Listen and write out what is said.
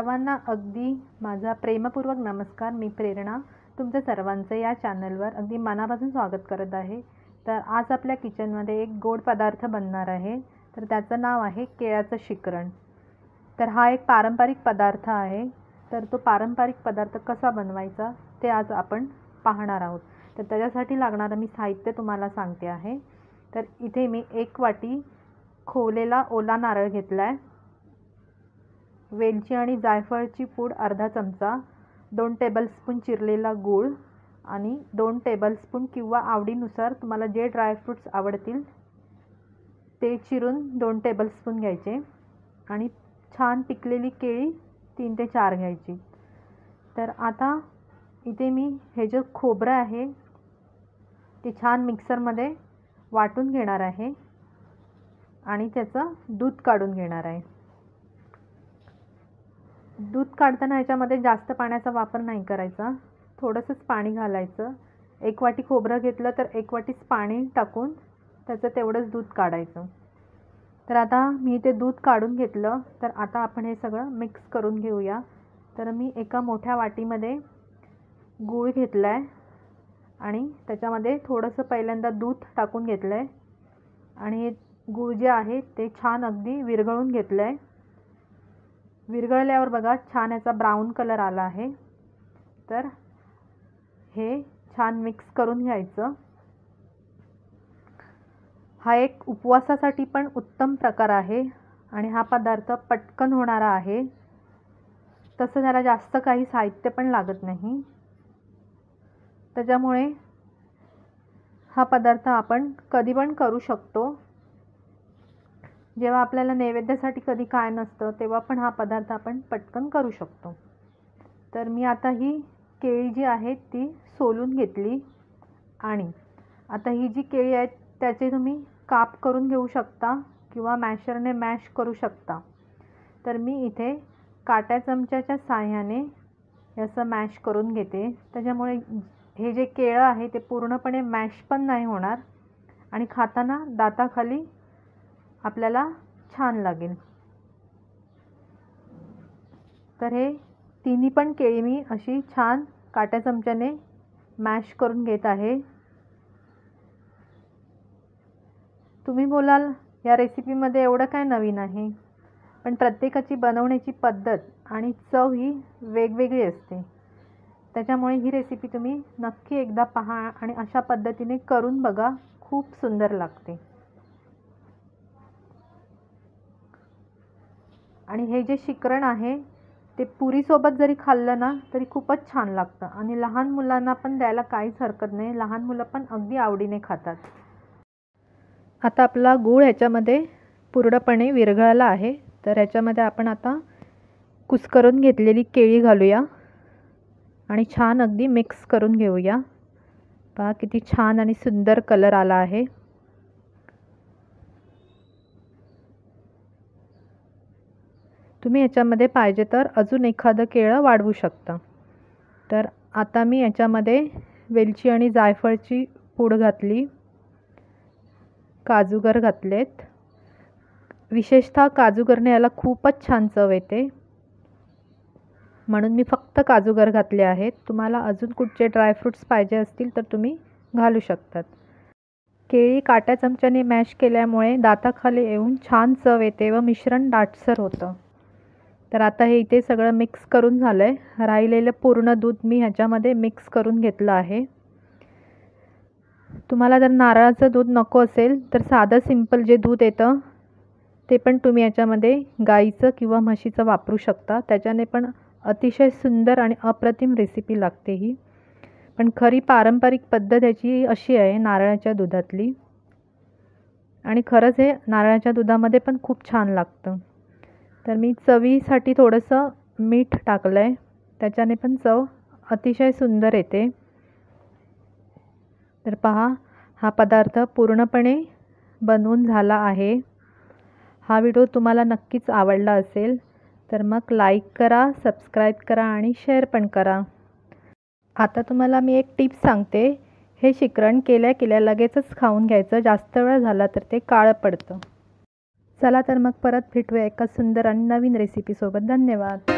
सर्वांना अगदी माझा प्रेमपूर्वक नमस्कार। मी प्रेरणा तुमच्या सर्वांचं या चॅनलवर अगदी मनापासून स्वागत करत आहे। तर आज आपल्या किचनमध्ये एक गोड पदार्थ बनणार आहे, तर त्याचं नाव आहे केळ्याचं शिकरण। तर हा एक पारंपरिक पदार्थ आहे। तर तो पारंपरिक पदार्थ कसा बनवायचा ते आज आपण पाहणार आहोत। तर त्याच्यासाठी लागणारं मी साहित्य तुम्हाला सांगते आहे। तर इथे मी 1 वाटी खोवलेला ओला नारळ घेतलाय, वेलची आणि जायफळची पूड अर्धा चमचा, 2 टेबलस्पून चिरलेला गूळ आणि 2 टेबलस्पून किंवा आवडीनुसार तुम्हाला जे ड्रायफ्रूट्स आवडतील ते चिरून 2 टेबलस्पून घ्यायचे आणि छान पिकलेली केळी 3 ते 4 घ्यायची। तर आता इथे मी हे जे खोबरं आहे ते छान मिक्सरमध्ये वाटून घेणार आहे आणि त्याचं दूध काढून घेणार आहे। दूध काढताना ह्याच्यामध्ये जास्त पाण्याचा वापर नाही करायचा, थोडंसंच पाणी घालायचं। 1 वाटी खोबरं घेतलं तर 1 वाटीच पाणी टाकून त्याचं तेवढंच दूध काढायचं। तर आता मी ते दूध काढून घेतलं, तर आता आपण हे सगळं मिक्स करून घेऊया। तर मी एका मोठ्या वाटीमध्ये गूळ घेतलाय आणि त्याच्यामध्ये थोडंसं पहिल्यांदा दूध टाकून घेतलंय आणि हे गूळ जे आहे ते छान अगदी विरघळून घेतलंय। विरघळल्यावर बघा छान याचा ब्राऊन कलर आला आहे। तर हे छान मिक्स करून घ्यायचं। हा एक उपवासासाठी पण उत्तम प्रकार आहे आणि हा पदार्थ पटकन होणारा आहे। तसं त्याला जास्त काही साहित्य पण लागत नाही, त्याच्यामुळे हा पदार्थ आपण कधी पण करू शकतो। जेव्हा आपल्याला नैवेद्यासाठी कधी काय नसतं तेव्हा पण हा पदार्थ आपण पटकन करू शकतो। तर मी आता ही केळी जी आहे ती सोलून घेतली आणि आता ही जी केळी आहेत त्याचे तुम्ही काप करून घेऊ शकता किंवा मॅशरने मॅश करू शकता। तर मी इथे काट्या चमच्याच्या साहाय्याने याचं मॅश करून घेते, त्याच्यामुळे हे जे केळं आहे ते पूर्णपणे मॅश पण नाही होणार आणि खाताना दाताखाली आपल्याला छान लागेल। तर हे तिन्ही पण केळी मी अशी छान काट्या चमच्याने मॅश करून घेत आहे। तुम्ही बोलाल या रेसिपीमध्ये एवढं काय नवीन आहे, पण प्रत्येकाची बनवण्याची पद्धत आणि चव ही वेगवेगळी असते। त्याच्यामुळे ही रेसिपी तुम्ही नक्की एकदा पहा आणि अशा पद्धतीने करून बघा, खूप सुंदर लागते। आणि हे जे शिकरण आहे ते पुरीसोबत जरी खाल्लं ना तरी खूपच छान लागतं आणि लहान मुलांना पण द्यायला काहीच हरकत नाही, लहान मुलं पण अगदी आवडीने खातात। आता आपला गूळ ह्याच्यामध्ये पूर्णपणे विरघळला आहे, तर ह्याच्यामध्ये आपण आता कुस्करून घेतलेली केळी घालूया आणि छान अगदी मिक्स करून घेऊया। पहा किती छान आणि सुंदर कलर आला आहे। तुम्ही याच्यामध्ये पाहिजे तर अजून एखादं केळं वाढवू शकता। तर आता मी याच्यामध्ये वेलची आणि जायफळची पूड घातली, काजूगर घातलेत। विशेषतः काजूगरने याला खूपच छान चव येते, म्हणून मी फक्त काजूगर घातले आहेत। तुम्हाला अजून कुठचे ड्रायफ्रूट्स पाहिजे असतील तर तुम्ही घालू शकतात। केळी काट्या चमच्याने मॅश केल्यामुळे दाताखाली येऊन छान चव येते व मिश्रण दाटसर होतं। तर आता हे इथे सगळं मिक्स करून झालंय। राहिलेलं पूर्ण दूध मी ह्याच्यामध्ये मिक्स करून घेतलं आहे। तुम्हाला जर नारळाचं दूध नको असेल तर साधं सिंपल जे दूध येतं ते पण तुम्ही याच्यामध्ये गाईचं किंवा म्हशीचं वापरू शकता, त्याच्याने पण अतिशय सुंदर आणि अप्रतिम रेसिपी लागते ही। पण खरी पारंपरिक पद्धत याची अशी आहे नारळाच्या दुधातली, आणि खरंच हे नारळाच्या दुधामध्ये पण खूप छान लागतं। तर मी चवीसाठी थोडंसं मीठ टाकलं आहे, त्याच्याने पण चव अतिशय सुंदर येते। तर पहा हा पदार्थ पूर्णपणे बनवून झाला आहे। हा व्हिडिओ तुम्हाला नक्कीच आवडला असेल तर मग लाईक करा, सबस्क्राईब करा आणि शेअर पण करा। आता तुम्हाला मी एक टिप सांगते, हे शिकरण केल्या लगेचच खाऊन घ्यायचं, जास्त वेळ झाला तर ते काळं पडतं। चला तर मग परत भेटूया एका सुंदर आणि नवीन रेसिपीसोबत। धन्यवाद।